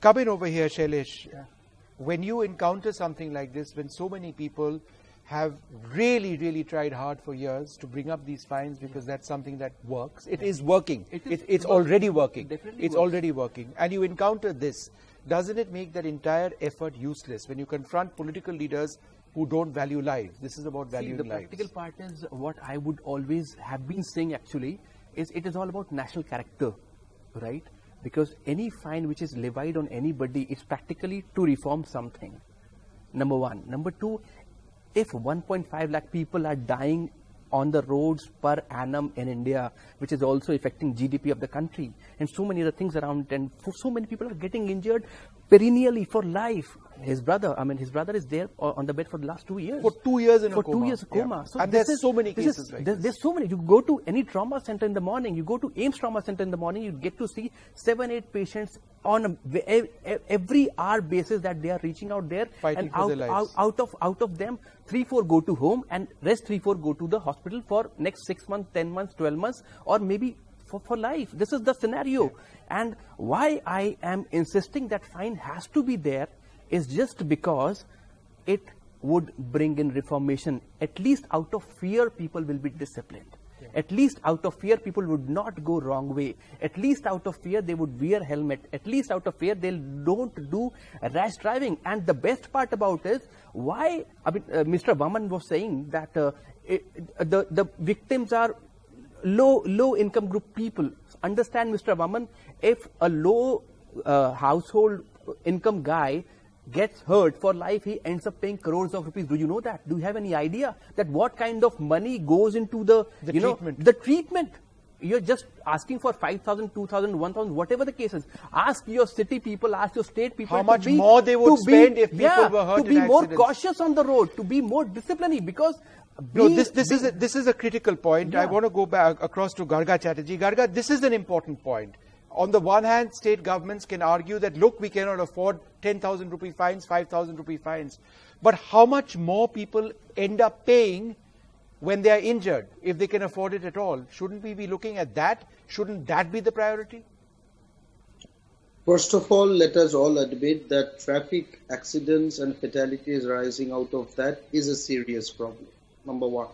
Come in over here, Shailesh. Yeah. When you encounter something like this, when so many people have really tried hard for years to bring up these fines because that's something that works. It is working. It's already working. It's already working. And you encounter this. Doesn't it make that entire effort useless when you confront political leaders who don't value life? This is about valuing lives. The practical part is what I would always have been saying actually is it is all about national character, right? Because any fine which is levied on anybody is practically to reform something. Number one. Number two, if 1.5 lakh people are dying on the roads per annum in India, which is also affecting GDP of the country, and so many other things around, and so many people are getting injured perennially for life. His brother is there on the bed for the last 2 years. For 2 years in a coma. For 2 years coma. Yeah. So and there's so many cases like this. There's so many. You go to any trauma center in the morning, you go to AIIMS trauma center in the morning, you get to see 7-8 patients on every hour basis that they are reaching out there. Fighting for their lives. Out of them, 3-4 go to home and rest 3-4 go to the hospital for next 6 months, 10 months, 12 months, or maybe for life. This is the scenario. And why I am insisting that fine has to be there is just because it would bring in reformation. At least out of fear, people will be disciplined. Yeah. At least out of fear, people would not go wrong way. At least out of fear, they would wear helmet. At least out of fear, they don't do rash driving. And the best part about it is why, Mr. Vaman was saying that the victims are low income group people. Understand, Mr. Vaman, if a low household income guy gets hurt for life, he ends up paying crores of rupees. Do you know that? Do you have any idea that what kind of money goes into the treatment? The treatment. You're just asking for 5,000, 2,000, 1,000, whatever the case is. Ask your city people, ask your state people. How much more they would spend if people were hurt in accidents. To be more cautious on the road, to be more disciplinary, because this is a critical point. Yeah. I want to go back across to Garga Chatterjee. Garga, this is an important point. On the one hand, state governments can argue that, look, we cannot afford 10,000 rupee fines, 5,000 rupee fines. But how much more people end up paying when they are injured, if they can afford it at all? Shouldn't we be looking at that? Shouldn't that be the priority? First of all, let us all admit that traffic accidents and fatalities rising out of that is a serious problem. Number one.